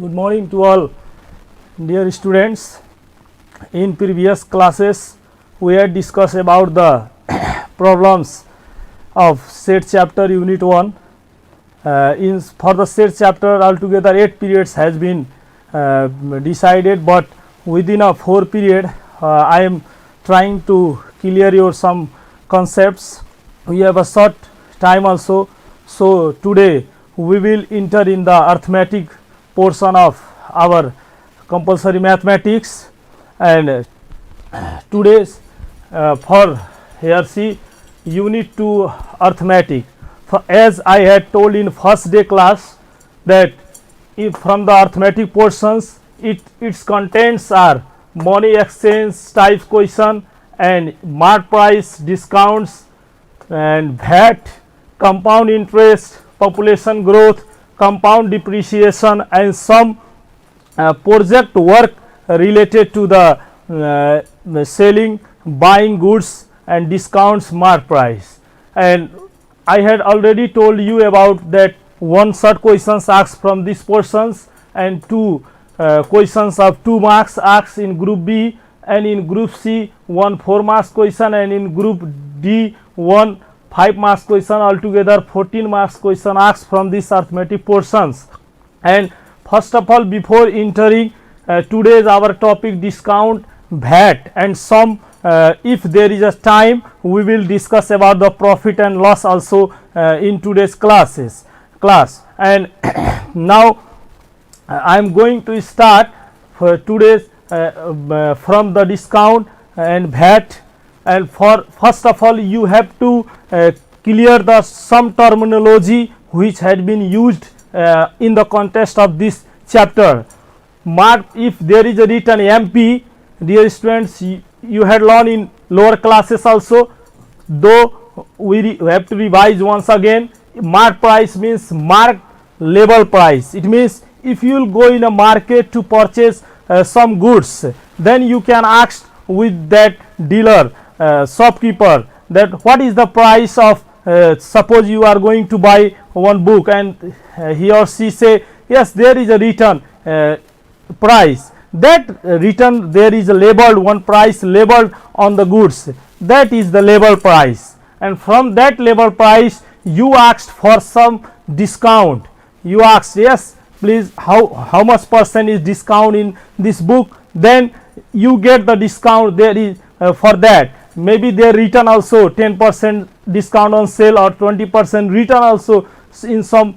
Good morning to all dear students. In previous classes we had discussed about the problems of set chapter unit 1. For the set chapter altogether 8 periods has been decided, but within a 4 period I am trying to clear your some concepts. We have a short time also, so today we will enter in the arithmetic portion of our compulsory mathematics, and today's for here see unit 2 arithmetic. As I had told in first day class that if from the arithmetic portions its contents are money exchange type question and mark price, discounts and VAT, compound interest, population growth, compound depreciation and some project work related to the selling, buying goods and discounts, mark price. And I had already told you about that one short questions asked from these portions and two questions of 2 marks asked in group B, and in group C 1 4 marks question, and in group D 1 5 marks question. Altogether 14 marks question asked from these arithmetic portions. And first of all, before entering today's our topic discount, VAT and some if there is a time we will discuss about the profit and loss also in today's class. And now I am going to start for today's from the discount and VAT. And for first of all you have to clear the some terminology which had been used in the context of this chapter. Mark, if there is a written MP, dear students, you had learned in lower classes also, though we have to revise once again. Mark price means mark label price. It means if you will go in a market to purchase some goods, then you can ask with that dealer, shopkeeper, that what is the price of suppose you are going to buy one book, and he or she say yes, there is a written price. That written there is a labeled one price labeled on the goods, that is the label price. And from that label price you asked for some discount. You asked, yes please, how much percent is discount in this book, then you get the discount there is for that. Maybe they written also 10% discount on sale or 20% written also in some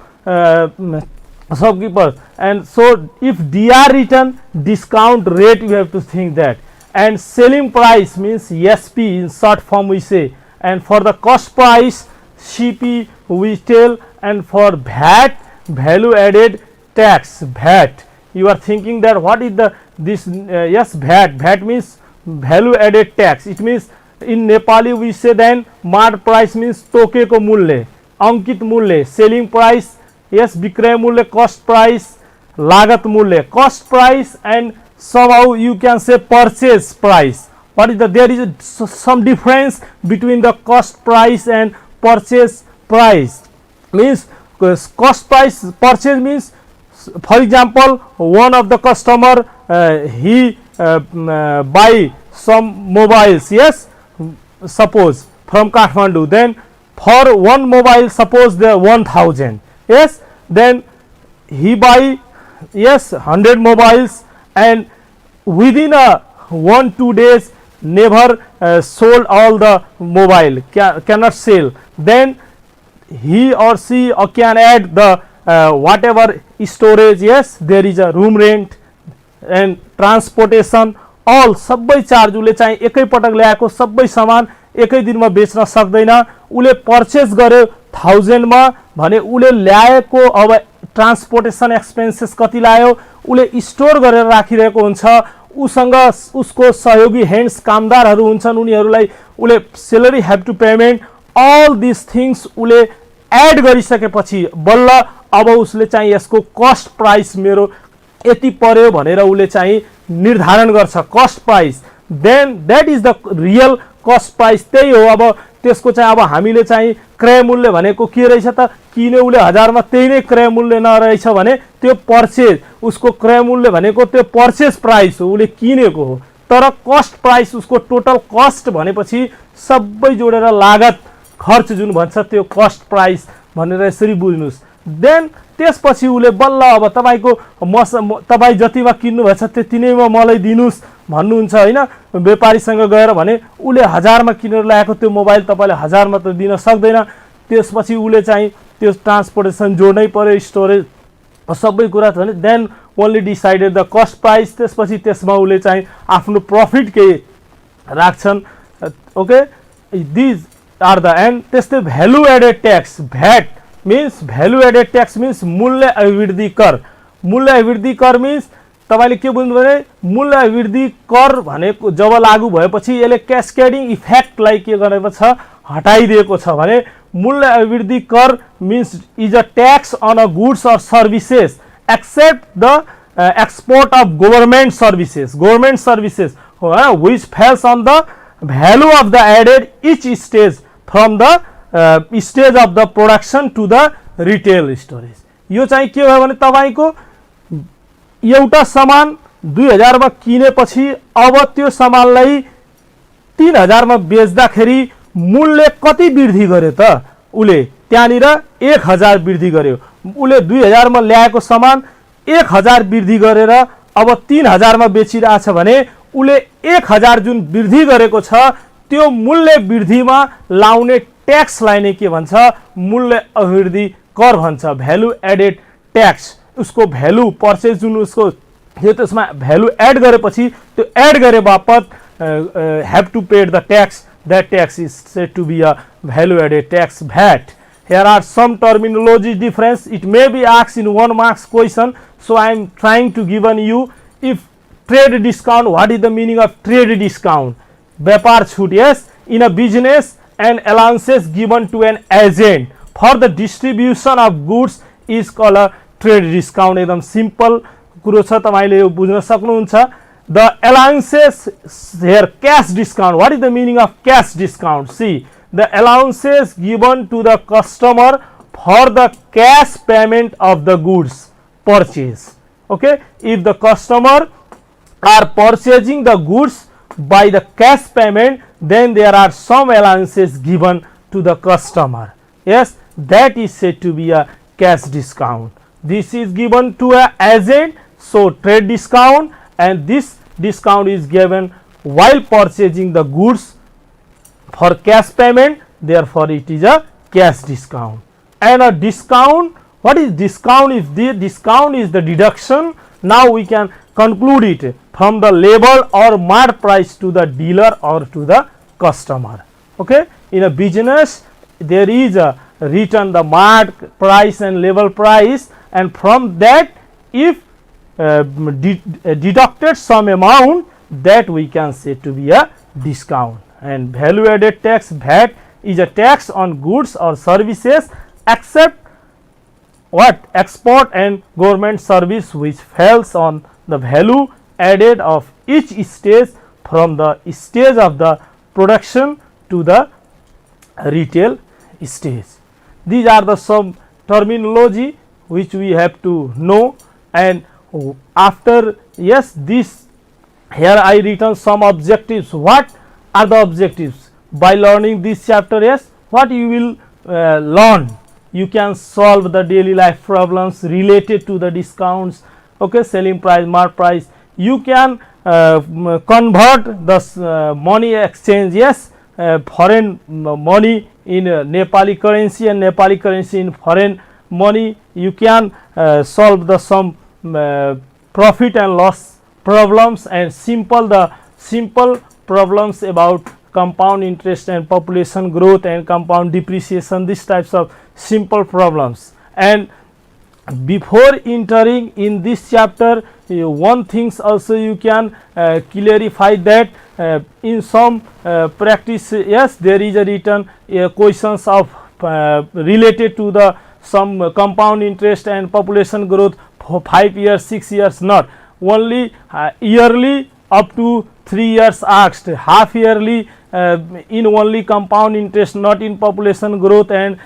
shopkeepers. And so if DR written, discount rate you have to think that. And selling price means SP in short form we say, and for the cost price CP we tell, and for VAT value added tax, VAT, you are thinking that what is the this yes, VAT means value added tax. It means in Nepali we say then mark price means toke ko मूल्य, अंकित मूल्य, selling price yes, विक्रय मूल्य, cost price, लागत मूल्य, cost price, and somehow you can say purchase price. What is the there is some difference between the cost price and purchase price. Means cost price, purchase means for example one of the customer he buy some mobiles, yes, suppose from Kathmandu, then for one mobile suppose the 1000, yes, then he buy yes 100 mobiles, and within a 1-2 days never sold all the mobile, cannot sell, then he or she can add the whatever storage, yes, there is a room rent and transportation, all सबै charge उले चाहिँ एकै पटक ल्याएको सबै सामान एकै दिनमा बेच्न सक्दैन. उले पर्चेस गर्यो 1000 मा भने उले ल्याएको अब ट्रान्सपोर्टेसन एक्सपेन्सेस कति लाग्यो, उले स्टोर गरेर राखिरहेको हुन्छ, उसँग उसको सहयोगी ह्यान्ड्स कामदारहरू हुन्छन्, उनीहरूलाई उले salary have to payment, all this things उले एड गरिसकेपछि बल्ल अब उसले चाहिँ यसको कस्ट प्राइस मेरो यति पर्यो भनेर उले चाहिँ निर्धारण गर्छ cost price. Then that is the real cost price. त्यही हो अब त्यसको चाहिँ अब हामीले चाहिँ क्रय मूल्य भनेको के रहेछ त, किने उले 1000 मा त्यही नै क्रय मूल्य नरहेछ भने त्यो पर्चेज, उसको क्रय मूल्य भनेको त्यो पर्चेज प्राइस हो, उले किनेको हो, तर कस्ट प्राइस उसको टोटल कस्ट भनेपछि सबै जोडेर लागत खर्च जुन भन्छ त्यो कस्ट प्राइस भनेर यसरी बुझ्नुस्। देन त्यसपछि उले बल्ल अब तपाईको तपाई जतिमा किन्नु भएछ त्यति नैमा मलाई दिनुस् भन्नुहुन्छ हैन। व्यापारीसँग गएर भने उले 1000 मा किनेर ल्याएको त्यो मोबाइल तपाईले 1000 मा त दिन सक्दैन, त्यसपछि उले चाहिँ त्यो ट्रान्सपोर्टेसन जोड्नै पर्यो, स्टोरेज सबै कुरा छ भने then only decided the cost price, त्यसपछि त्यसमा उले चाहिँ आफ्नो प्रफिट के राख्छन्। Okay, these are the end. त्यस्तै value added tax, VAT means value added tax means मूल्य अभिवृद्धि कर। मूल्य अभिवृद्धि कर मीन्स तपाईले के बुझ्नु भने मूल्य अभिवृद्धि कर भनेको जब लागू भएपछि यसले क्यास्केडिङ इफेक्टलाई के गरेको छ, हटाइदिएको छ भने मूल्य अभिवृद्धि कर means is a tax on a goods और services except the export of government services which falls on the value of the added each stage from the stage of the production to the retail storage। यो चाहिँ के भयो भने तपाईको एउटा सामान 2000 मा किनेपछि अब त्यो सामानलाई 3000 मा बेच्दाखेरि मूल्य कति वृद्धि गर्यो त, उले त्यहाँनिर 1000 वृद्धि गर्यो। उले 2000 मा ल्याएको सामान 1000 वृद्धि गरेर अब 3000 मा बेचिरहेछ भने उले 1000 जुन वृद्धि गरेको छ त्यो मूल्य वृद्धिमा लाउने ट्याक्सलाई नै के भन्छ, मूल्य अभिवृद्धि कर भन्छ, भ्यालु एडेड ट्याक्स। उसको भ्यालु पर्चेज जुन उसको यो त्यसमा भ्यालु एड गरेपछि त्यो एड गरे बापत have to pay the tax, that tax is said to be a value added tax, VAT। Here are some terminology difference, it may be asked in 1 marks question, so I am trying to given you। if trade discount, what is the meaning of trade discount? व्यापार छूट, yes, in a business and allowances given to an agent for the distribution of goods is called a trade discount। एकदम simple कुरो छ, तपाईले यो बुझ्न सक्नुहुन्छ। the allowances here, cash discount, what is the meaning of cash discount? See, the allowances given to the customer for the cash payment of the goods purchase। okay, if the customer are purchasing the goods by the cash payment, then there are some allowances given to the customer, yes, that is said to be a cash discount। this is given to a agent, so trade discount, and this discount is given while purchasing the goods for cash payment, therefore it is a cash discount। and a discount, what is discount? If the discount is the deduction, now we can conclude it from the label or marked price to the dealer or to the customer। okay, in a business there is a written the marked price and label price, and from that if deducted some amount, that we can say to be a discount। and value added tax, VAT, is a tax on goods or services except what, export and government service, which falls on the value added of each stage from the stage of the production to the retail stage। these are the some terminology which we have to know। and after, yes, this here I written some objectives। what are the objectives by learning this chapter? yes, what you will learn, you can solve the daily life problems related to the discounts, okay, selling price, mark price, you can convert the money exchange, yes, foreign money in Nepali currency and Nepali currency in foreign money, you can solve the some profit and loss problems, and simple problems about compound interest and population growth and compound depreciation, these types of simple problems। and before entering in this chapter, one things also you can clarify that in some practice, yes, there is a written questions of related to the some compound interest and population growth for 5 years, 6 years, not only yearly up to 3 years asked, half yearly in only compound interest, not in population growth and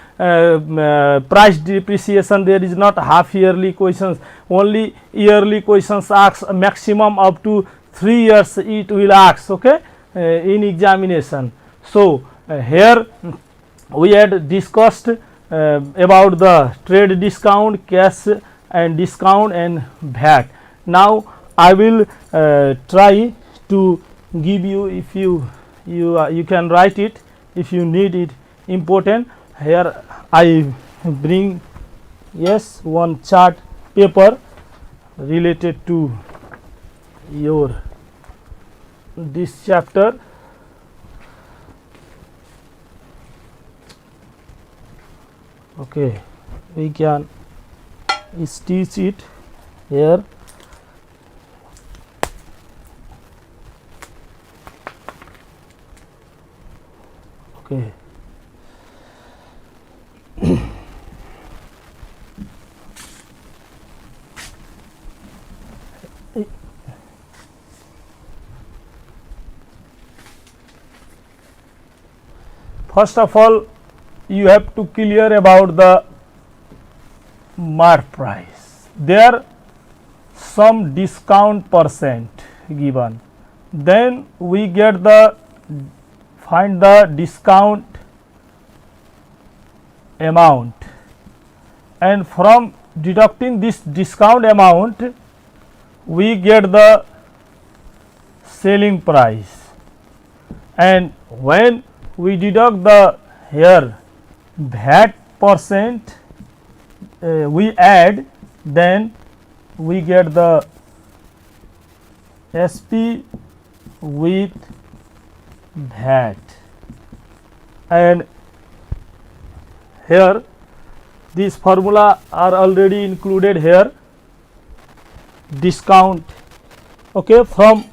price depreciation. There is not half yearly questions, only yearly questions asks a maximum up to 3 years it will ask, okay, in examination. So here we had discussed about the trade discount, cash and discount and VAT. Now I will try to give you, if you can write it if you need it important. Here I bring, yes, one chart paper related to your this chapter. Okay, we can stitch it here. Okay. First of all, you have to clear about the mark price. There some discount percent given, then we get the find the discount amount, and from deducting this discount amount we get the selling price, and when we deduct the here VAT percent we add, then we get the SP with VAT. And here these formula are already included here. Discount, okay, from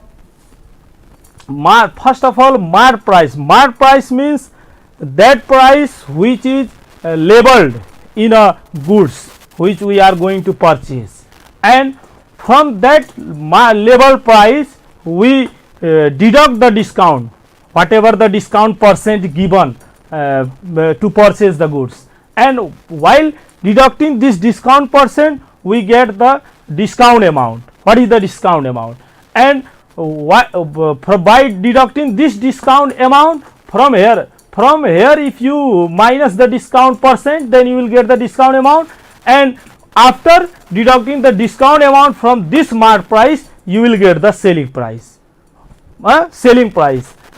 first of all mark price. Mark price means that price which is labeled in a goods which we are going to purchase, and from that label price we deduct the discount, whatever the discount percent given to purchase the goods, and while deducting this discount percent we get the discount amount. What is the discount amount? And by deducting this discount amount from here if you minus the discount percent, then you will get the discount amount, and after deducting the discount amount from this mark price you will get the selling price.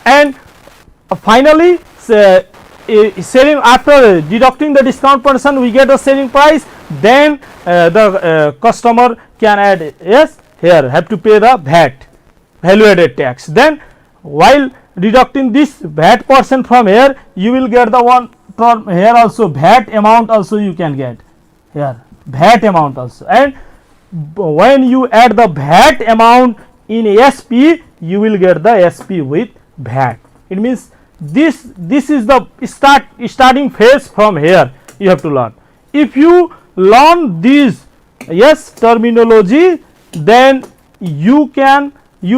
And finally selling, after deducting the discount percent we get the selling price, then the customer can add, yes, here have to pay the VAT, value added tax. Then while deducting this VAT percent from here you will get the one from here also VAT amount also you can get here, VAT amount also, and when you add the VAT amount in SP you will get the SP with VAT. It means this is the starting phase. From here you have to learn. If you learn this, yes, terminology, then you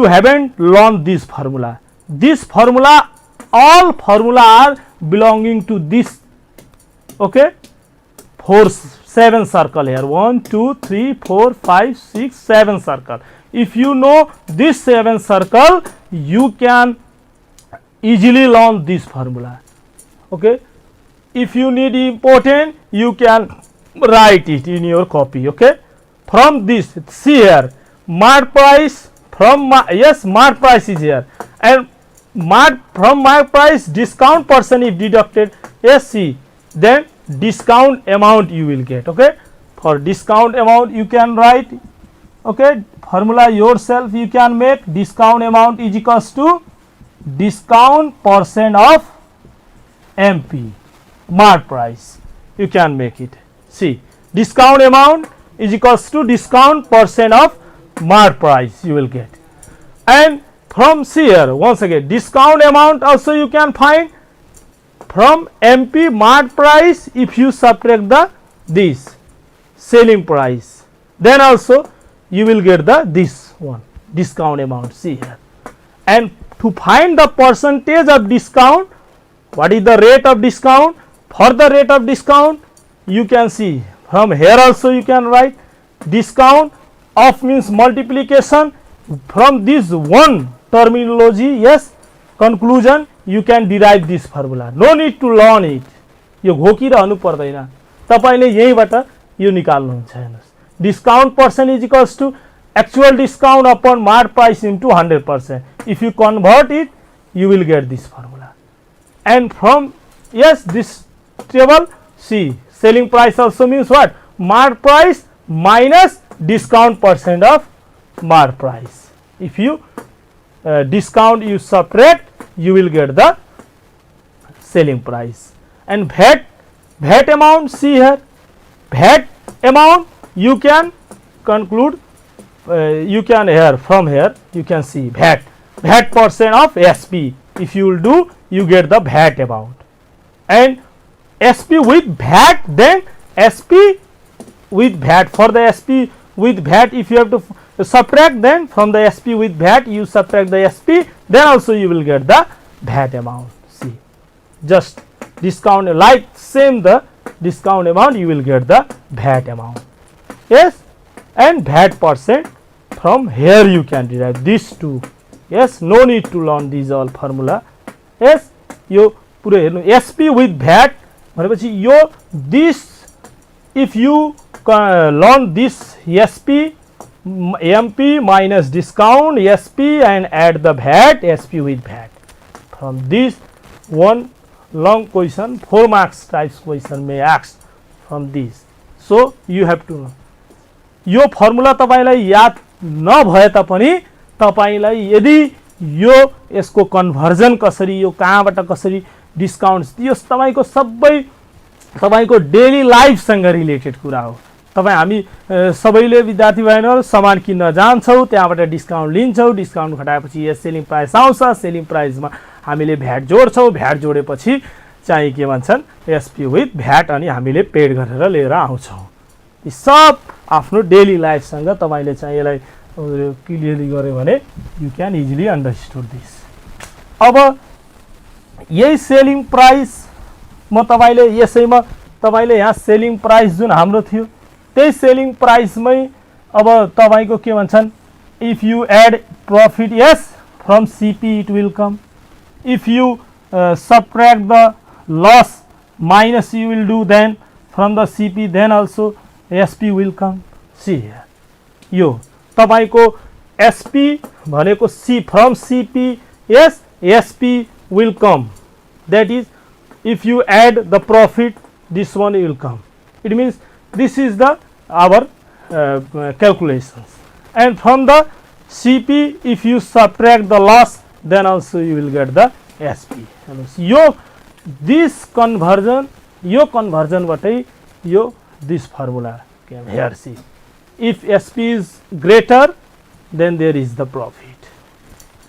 haven't learned this formula. This formula, all formula are belonging to this, okay, 7 circle here, 1 2 3 4 5 6 7 circle. If you know this 7 circle you can easily learn this formula, okay. If you need important you can write it in your copy, okay. From this, see here, mark price, from mark price is here, and from mark price discount percent if deducted, SC, then discount amount you will get, okay. For discount amount you can write, okay, formula yourself you can make. Discount amount is equals to discount percent of MP, mark price, you can make it. See, discount amount is equals to discount percent of mark price you will get. And from here once again discount amount also you can find from MP mark price. If you subtract the this selling price, then also you will get the this one discount amount, see here. And to find the percentage of discount, what is the rate of discount? For the rate of discount, you can see from here also you can write discount of means multiplication. From this one terminology, yes, conclusion, you can derive this formula. No need to learn it. यो घोकिरहनु पर्दैन, तपाईले यहीबाट यो निकाल्नुहुन्छ। हेर्नुस्, discount percent is equals to actual discount upon marked price into 100%. If you convert it, you will get this formula. And from, yes, this table, see, selling price also means what? Marked price minus discount percent of marked price. If you discount, you subtract, you will get the selling price. And VAT amount, see here, VAT amount you can conclude, you can here, from here you can see VAT percent of SP. If you will do, you get the VAT amount. And SP with VAT, then SP with VAT. For the SP with VAT, if you have to subtract, then from the SP with VAT you subtract the SP, then also you will get the VAT amount. See, just discount, like same the discount amount, you will get the VAT amount. Yes, and VAT percent, from here you can derive these two. Yes, no need to learn these all formula. Yes, यो पुरो हेर्नु, SP with VAT भनेपछि यो this, if you learn this SP MP minus discount SP and add the VAT, SP with VAT. From this one long question, 4 marks types question may ask from this. So you have to know. Yo formula तपाईलाई याद नभए तापनि तपाईलाई यदि यो यसको conversion कसरी, यो कहाँबाट कसरी डिस्काउन्ट, यो तपाईको सबै तपाईको डेली लाइफ सँग रिलेटेड कुरा हो। तपाई हामी सबैले विद्यार्थी भाइहरु सामान किन्न जान्छौं, त्यहाँबाट डिस्काउन्ट लिन्छौं, डिस्काउन्ट घटाएपछि यो सेलिङ प्राइस आउँछ, सेलिङ प्राइसमा हामीले भ्याट जोड्छौं, भ्याट जोडेपछि चाहिँ के भन्छन् एसपी विथ भ्याट, अनि हामीले पेड गरेर लिएर आउँछौं। यी सब आफ्नो डेली लाइफ सँग तपाईले चाहिँ यसलाई क्लियरली गर्यो भने यु क्यान इजिली अन्डरस्ट्यान्ड दिस। अब यही सेलिङ प्राइस म तपाईले यसैमा तपाईले यहाँ सेलिङ प्राइस जुन हाम्रो थियो त्यही सेलिङ प्राइसमै अब तपाईको के भन्छन्, if you add profit, yes, from CP it will come, if you subtract the loss minus you will do then from the CP, then also SP will come. See here, यो तपाईको SP भनेको C from CP, yes, SP will come. That is, if you add the profit, this one will come. It means this is the our calculations. And from the CP, if you subtract the loss, then also you will get the SP. Yo this conversion, yo conversion बाटै यो this formula can here see. If SP is greater, then there is the profit.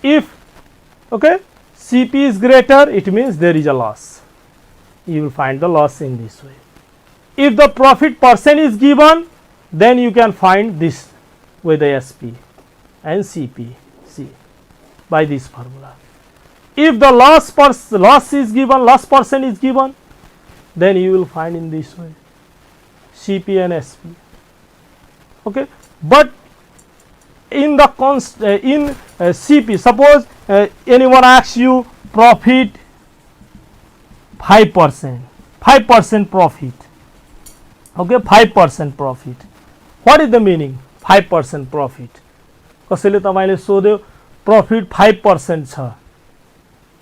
If CP is greater, it means there is a loss. You will find the loss in this way. If the profit percent is given, then you can find this with the SP and CP. See, by this formula. If the loss is given, loss percent is given, then you will find in this way CP and SP. Okay, but in the CP, suppose anyone asks you profit 5% profit. Okay, 5% profit. What is the meaning 5% profit? कसैले तपाईले सोध्यो profit 5% छ,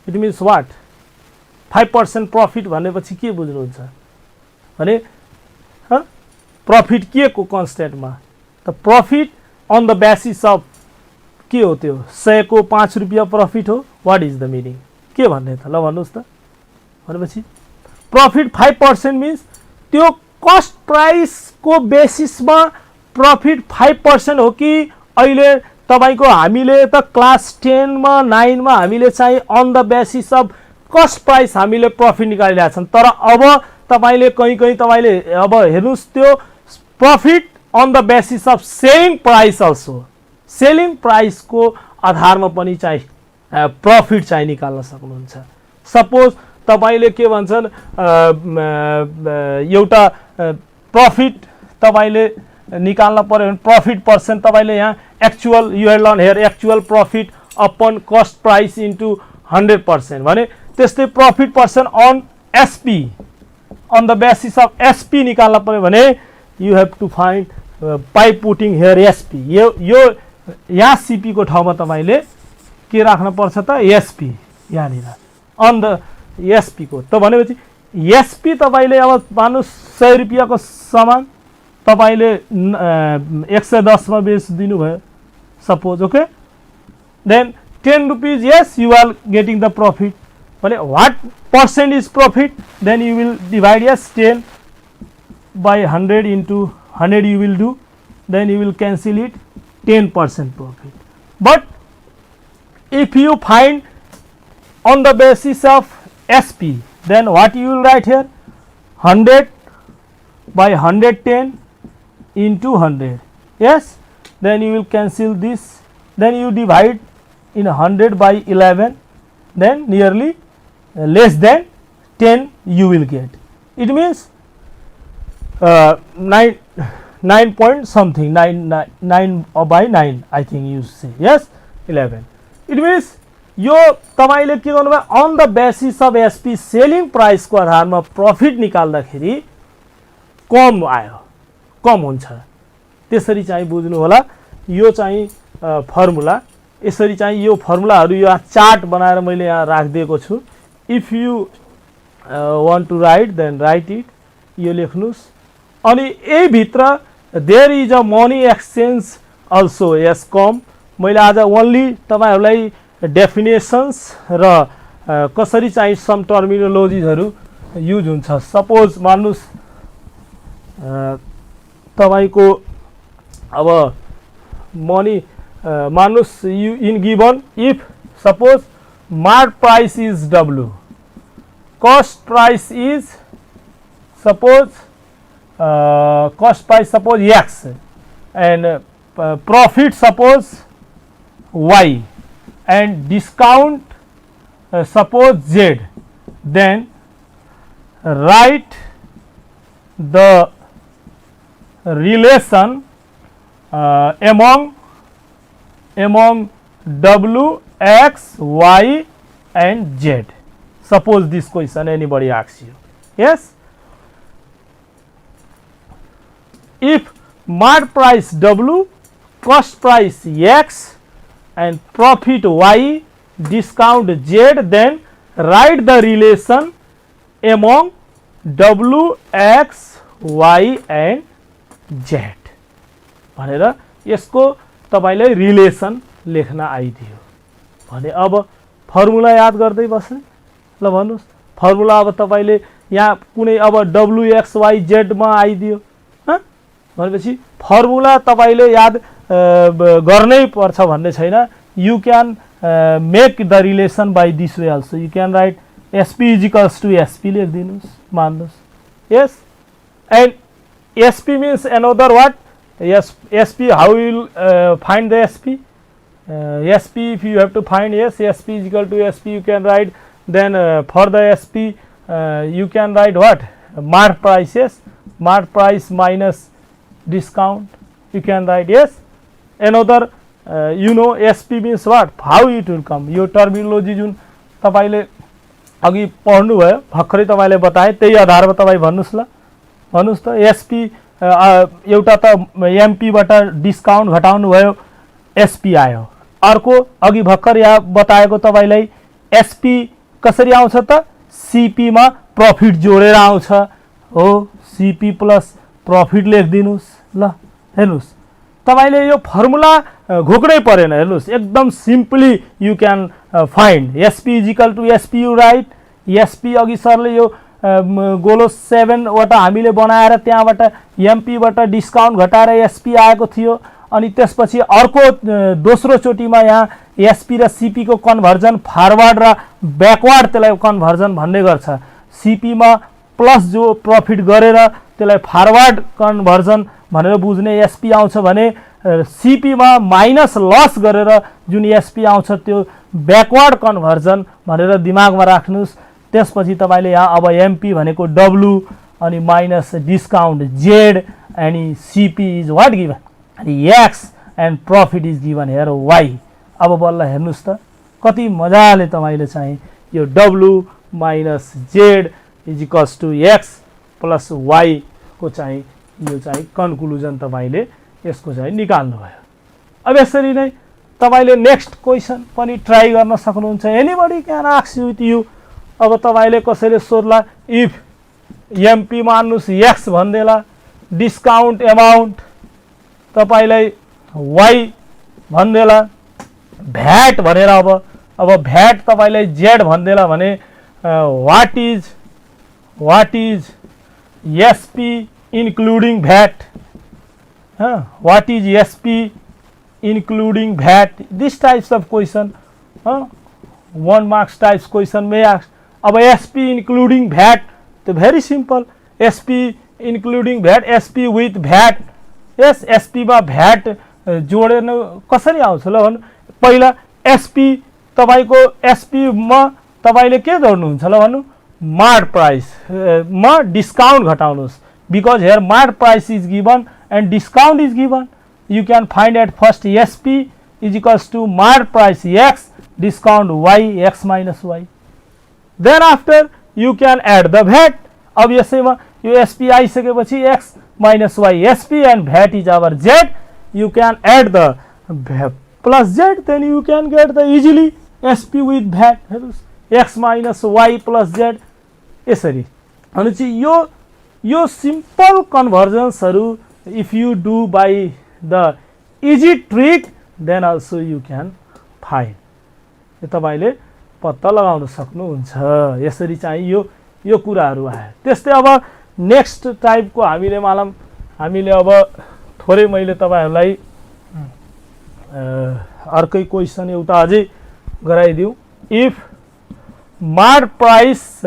it means what? 5% profit भनेपछि के बुझ्नुहुन्छ भने profit के को constant मा, त profit on the basis of के हो, त्यो 100 को 5 रुपैयाँ प्रॉफिट हो। व्हाट इज द मीनिंग, के भन्ने त, ल भन्नुस् त। भनेपछि प्रॉफिट 5% मीन्स त्यो कस्ट प्राइस को बेसिस मा प्रॉफिट 5% हो कि अहिले तपाईको हामीले त क्लास 10 मा 9 मा हामीले चाहिँ on the basis of cost price हामीले प्रॉफिट निकालिरहेका छन्, तर अब तपाईले कहीं तपाईले अब हेर्नुस् त्यो profit on the basis of selling price also, selling price को आधारमा पनि चाहिँ प्रफिट चाहिँ निकाल्न सक्नुहुन्छ। सपोज तपाईले के भन्छन् एउटा प्रफिट तपाईले निकाल्न पर्यो भने प्रफिट पर्सेन्ट तपाईले यहाँ actual you had learn here actual profit upon cost price into 100% भने त्यस्तै profit percent on SP on the basis of SP निकाल्न पर्यो भने you have to find by putting here SP यो यहाँ CP को ठाउँमा तपाईले के राख्न पर्छ त SP यहाँनिर on the SP को त भनेपछि SP तपाईले अब मानुस 100 रुपैयाँको सामान तपाईले 110 मा बेच्दिनु भयो suppose okay then 10 rupees yes you are getting the profit भने what percent is profit then you will divide yes 10 by 100 into 100 you will do then you will cancel it 10% profit. But if you find on the basis of SP then what you will write here 100 by 110 into 100 yes then you will cancel this then you divide in 100 by 11 then nearly less than 10 you will get. It means 9 point something 9 by 9 I think you say yes 11. It means यो तपाईले के गर्नु भयो on the basis of SP selling price को आधारमा profit निकाल्दाखेरि कम आयो कम हुन्छ त्यसरी चाहिँ बुझ्नु होला यो चाहिँ फर्मुला यसरी चाहिँ यो फर्मुलाहरु यो चार्ट बनाएर मैले यहाँ राखिदिएको छु if you want to write then write it यो लेख्नुस् अनि यही भित्र there is a money exchange also yes कम मैले आज only तपाईहरुलाई डेफिनेशन्स र कसरी चाहिँ सम टर्मिनोलोजीहरु युज हुन्छ सपोज मान्नुस् तपाईको अब मनी मानुस you in given if suppose mark price is W cost price is suppose cost price suppose X and profit suppose Y and discount suppose Z then write the relation among W, X, Y and Z. Suppose this question anybody asks you. Yes? If mark price W, cost price X and profit Y, discount Z, then write the relation among W, X, Y and Z. भनेर यसको तपाईलाई relation लेख्न आइदियो भने अब formula याद गर्दै बस्नु ल भन्नुस् फर्मुला अब तपाईले यहाँ कुनै अब WXYZ मा आइदियो ह भनेपछि फर्मुला तपाईले याद गर्नै पर्छ भन्ने छैन you can make the relation by this way also you can write SP = SP लेख्दिनुस् मान्नुस् yes and SP means another what yes SP how you will find the SP SP if you have to find yes SP = SP you can write then for the SP you can write what mark price yes mark price minus discount you can write yes another you know SP means what how it will come यो terminology जुन तपाईले अघि पढ्नु भयो भर्खरै तपाईले बताए त्यही आधारमा तपाई भन्नुस् ल भन्नुस् त SP एउटा त MP बाट डिस्काउन्ट घटाउनु भयो SP आयो अर्को अघि भर्खर यहाँ बताएको तपाईलाई SP कसरी आउँछ त CP मा प्रफिट जोडेर आउँछ हो CP प्लस प्रफिट लेख्दिनुस् ल हेर्नुस् तपाईले यो फर्मुला घोक्नै परेन हेर्नुस् एकदम simply you can find SP = SP you right SP अघि सरले यो गोलो 7 वटा हामीले बनाएर त्यहाँबाट MP बाट डिस्काउन्ट घटाएर SP आएको थियो अनि त्यसपछि अर्को दोस्रो चोटीमा यहाँ SP र CP को कन्भर्जन फरवर्ड र ब्याकवर्ड त्यसलाई कन्भर्जन भन्ने गर्छ CP मा प्लस जो प्रफिट गरेर त्यसलाई फरवर्ड कन्भर्जन भनेर बुझ्ने SP आउँछ भने सीपी मा माइनस लस गरेर जुन एसपी आउँछ त्यो ब्याकवर्ड कन्भर्जन भनेर दिमागमा राख्नुस्। त्यसपछि तपाईले यहाँ अब एमपी भनेको डब्लु अनि माइनस डिस्काउन्ट जेड अनि सीपी इज व्हाट गिवन अनि X and profit is given here Y. अब बल्ल हेर्नुस् त कति मजाले तपाईले चाहिँ यो W minus Z is equals to X plus Y को चाहिँ यो चाहिँ कन्क्लुजन तपाईले यसको चाहिँ निकाल्नु भयो। अब यसरी नै तपाईले नेक्स्ट क्वेशन पनि ट्राई गर्न सक्नुहुन्छ। एनीबडी क्यान आस्क यु यु अब तपाईले कसैले सोध्ला इफ एमपी मान्नुस् एक्स भन्देला डिस्काउन्ट अमाउन्ट तपाईलाई वाई भन्देला भ्याट भनेर अब भ्याट तपाईलाई जेड भन्देला भने what is SP including VAT, what is SP including VAT, this types of question, 1 marks types question may ask. अब SP including VAT तो very simple, SP including VAT, SP with VAT, yes SP मा VAT जोडेर कसरी आउँछ ल भन्नु। पहिला SP तपाईको SP मा तपाईले के जोड्नुहुन्छ ल भन्नु, मार्ट प्राइस मा discount घटाउनुस्। Because here mark price is given and discount is given, you can find at first SP is equals to mark price x discount y x minus y. Then after you can add the VAT. अब यसैमा यो SP आइसकेपछि x minus y SP and VAT is our z. You can add the plus z, then you can get the easily SP with VAT x minus y plus z यसरी। अनि चाहिँ यो simple कन्भर्जन्सहरु if you do by the easy trick then also you can find, यो तपाईले पत्ता लगाउन सक्नुहुन्छ। यसरी चाहिँ यो कुराहरु आयो। त्यस्तै अब नेक्स्ट टाइपको हामीले अब थोरै मैले तपाईहरुलाई अर्कै क्वेशन एउटा अझै गराइदिउ। इफ मार्ट प्राइस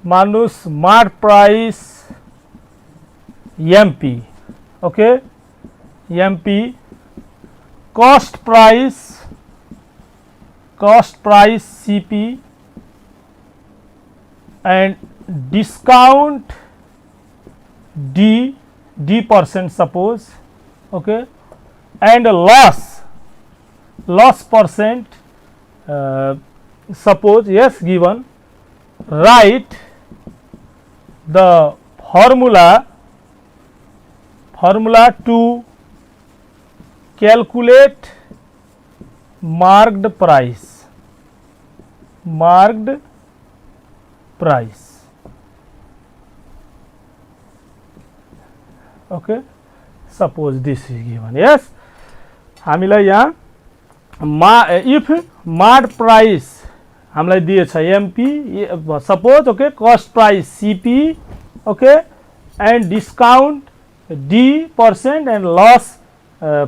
मानुस mart price MP, okay MP cost price CP and discount D percent suppose, okay, and loss percent suppose, yes given, write the formula to calculate marked price, okay, suppose this is given, yes हामीलाई यहाँ if marked price हामीलाई दिएछ MP suppose, okay, cost price CP, okay, and discount D percent and loss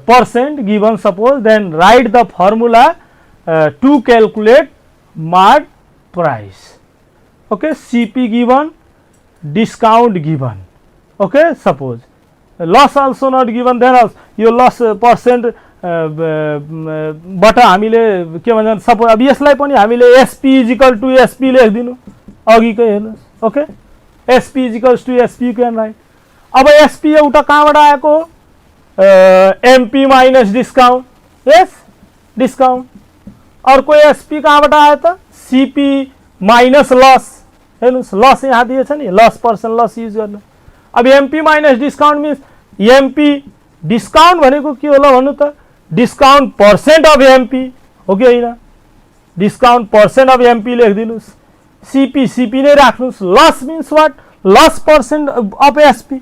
percent given suppose, then write the formula to calculate marked price, okay, CP given, discount given, okay, suppose loss also not given, then also your loss percent बाट हामीले के भन्छन् suppose अब यसलाई पनि हामीले SP equal to SP लेखिदिनु अघिकै हेर्नुस्, okay SP equal to SP can right. अब SP एउटा कहाँबाट आएको MP माइनस डिस्काउन्ट, यस डिस्काउन्ट, अर्को SP कहाँबाट आयो त CP माइनस लस, हेर्नुस् लस यहाँ दिएछ नि, लस पर्सेन्ट लस युज गर्नु। अब MP minus discount mince MP discount भनेको के होला भन्नु त, डिस्काउंट पर्सेंट अफ एमपी हो कि हैन, डिस्काउंट पर्सेंट अफ एमपी लेखिदिनुस्, सीपी नै राख्नुस्। Loss means what, loss percent of SP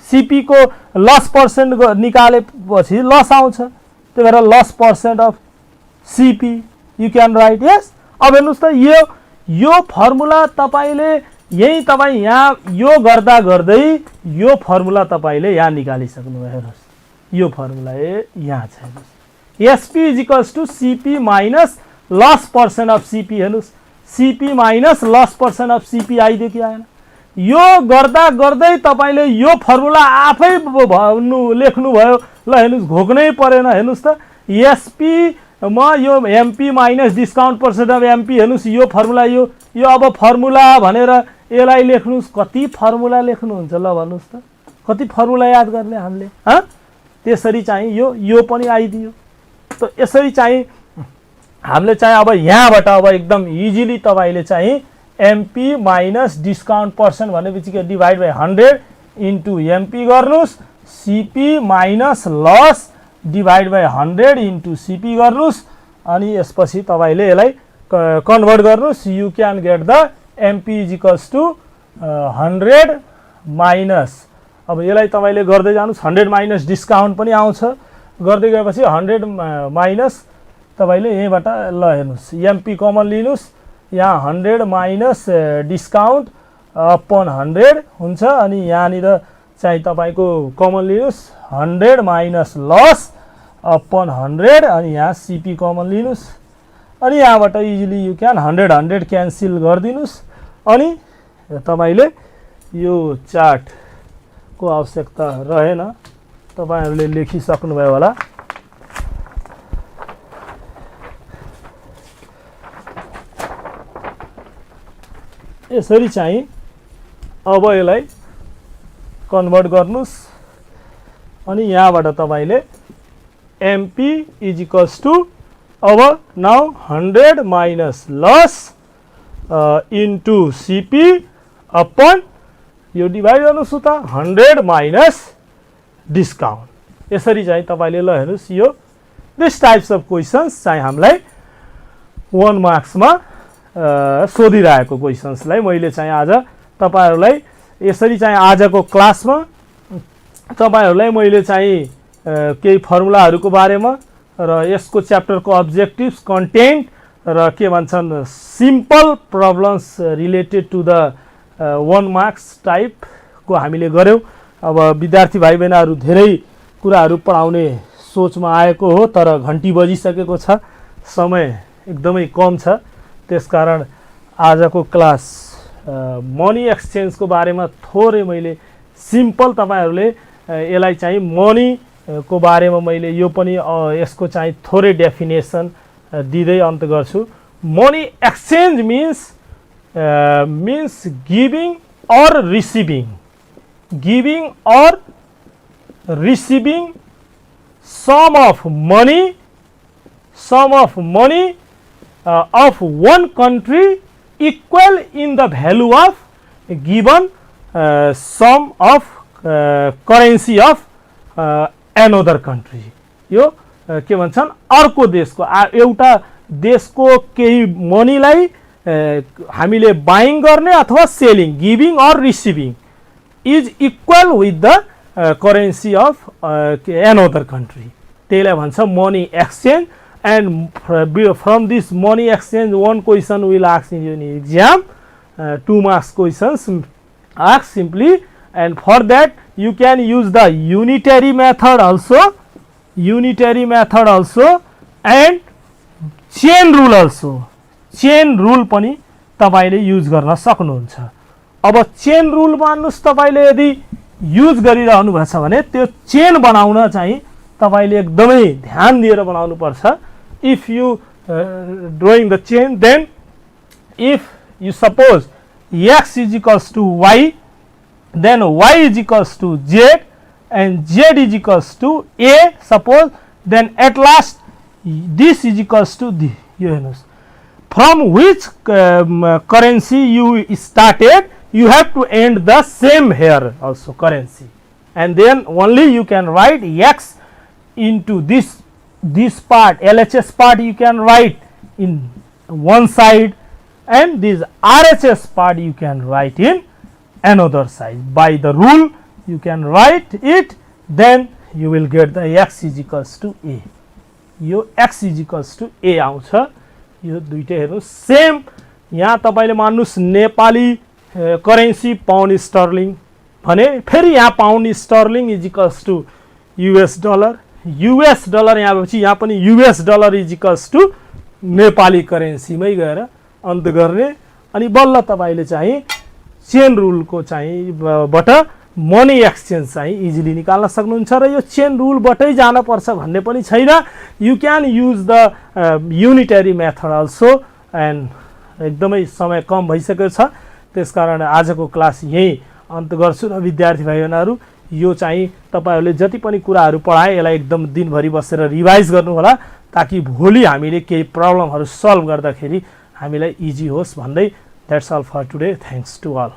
CP को लस पर्सेंट निकालेपछि लस आउँछ, त्यही भएर loss percent of CP you can write, yes. अब हेर्नुस् त यो फर्मुला तपाईले यही तपाई यहाँ यो गर्दा गर्दै यो फर्मुला तपाईले यहाँ निकालिसक्नु भयो। हेर्नुस् यो फर्मुला यहाँ छ, SP is equals to CP minus loss percent of CP, हेर्नुस् CP minus loss percent of CP आइदियो कि आएन, यो गर्दा गर्दै तपाईले यो फर्मुला आफै लेख्नु भयो ल हेर्नुस् घोक्नै परेन हेर्नुस् त एसपी म यो MP minus discount percent of MP हेर्नुस् यो फर्मुला यो अब फर्मुला भनेर यसलाई लेख्नुस् कति फर्मुला लेख्नुहुन्छ ल भन्नुस् त कति फर्मुला याद गर्ने हामीले त्यसरी चाहिँ यो पनि आइदियो त यसरी चाहिँ हामीले चाहिँ अब यहाँबाट अब एकदम इजिली तपाईले चाहिँ एमपी माइनस डिस्काउन्ट पर्सेन्ट भनेपछि डिभाइड बाइ 100 इन्टु एमपी गर्नुस् CP minus loss divide by 100 into CP गर्नुस् अनि यसपछि तपाईले यसलाई कन्भर्ट गर्नुस् you can get the MP is equals to 100 minus अब यसलाई तपाईले गर्दै जानुस् 100 माइनस डिस्काउन्ट पनि आउँछ गर्दै गएपछि 100 माइनस तपाईले यहीबाट ल हेर्नुस् एमपी कमन लिनुस् यहाँ 100 माइनस डिस्काउन्ट अपन 100 हुन्छ अनि यहाँनिर चाहिँ तपाईको कमन लिनुस् 100 माइनस लस अपन 100 अनि यहाँ सीपी कमन लिनुस् अनि यहाँबाट इजिली यु क्यान 100 क्यान्सल गरिदिनुस् अनि तपाईले यो चार्ट को आवश्यकता रहेन तपाईहरुले लेखिसक्नु भयो होला यसरी चाहिँ अब यसलाई कन्भर्ट गर्नुस् अनि यहाँबाट तपाईले एमपी इज इक्वल्स टु अब नाउ 100 माइनस लस इन्टु सीपी अपन यो डिभाइड गर्नुस् त 100 माइनस डिस्काउन्ट यसरी चाहिँ तपाईले ल हेर्नुस् यो दिस टाइप्स अफ क्वेशन्स चाहिँ हामीलाई 1 मार्क्समा सोधिरहेको क्वेशन्सलाई मैले चाहिँ आज तपाईहरुलाई यसरी चाहिँ आजको क्लासमा तपाईहरुलाई मैले चाहिँ केही फर्मुलाहरुको बारेमा र यसको च्याप्टरको अब्जेक्टिभ्स कन्टेन्ट र के भन्छन् simple problems related to the 1 marks type को हामीले गर्यौं अब विद्यार्थी भाइ बहिनीहरु धेरै कुराहरु पढाउने सोचमा आएको हो तर घण्टी बजिसकेको छ समय एकदमै कम छ त्यसकारण आजको क्लास मनी एक्सचेन्ज को बारेमा थोरै मैले सिम्पल तपाईहरुले यसलाई चाहिँ मनी को बारेमा मैले यो पनि यसको चाहिँ थोरै डेफिनेसन दिदै अन्त गर्छु money exchange means giving or receiving sum of money of one country equal in the value of given sum of currency of another country यो के भन्छन् अर्को देशको एउटा देशको केही मनीलाई हामीले बाइङ गर्ने अथवा selling giving or receiving is equal with the currency of another country त्यसलाई भन्छ money exchange and from this money exchange one question will ask in exam 2 marks questions ask simply and for that you can use the unitary method also and chain rule also chain rule पनि तपाईले use गर्न सक्नुहुन्छ अब chain rule मान्नुस् तपाईले यदि use गरिरहनु भएको छ भने त्यो चेन बनाउन चाहिँ तपाईले एकदमै ध्यान दिएर बनाउनु पर्छ if you drawing the chain then if you suppose x is equals to y then y is equals to z and z is equals to a suppose then at last this is equals to the यो हेर्नुस् from which currency you started you have to end the same here also currency and then only you can write x into this part LHS part you can write in one side and this RHS part you can write in another side by the rule you can write it then you will get the x is equals to a yo x is equals to a आउँछ यो दुईटै हेर्नु same यहाँ तपाईले मान्नुस् Nepali currency pound sterling भने फेरि यहाँ pound sterling is equals to US dollar यहाँ पछि यहाँ पनि US dollar is equals to Nepali करेन्सीमै गएर अन्त गर्ने अनि बल्ल तपाईले चाहिँ चेन रुलको चाहिँ बाट मनी एक्सचेन्ज चाहिँ इजिली निकाल्न सक्नुहुन्छ र यो चेन रुलबाटै जानुपर्छ भन्ने पनि छैन. You can use the unitary method also. And एकदमै समय कम भइसकेको छ, त्यसकारण आजको क्लास यही अन्त गर्छु र विद्यार्थी भाइ बहिनीहरू यो चाहिँ तपाईहरूले जति पनि कुराहरू पढाए यसलाई एकदम दिनभरि बसेर रिभाइज गर्नु होला, ताकि भोलि हामीले केही प्रब्लमहरू सल्भ गर्दाखेरि हामीलाई इजी होस् भन्दै. That's all for today. Thanks to Al.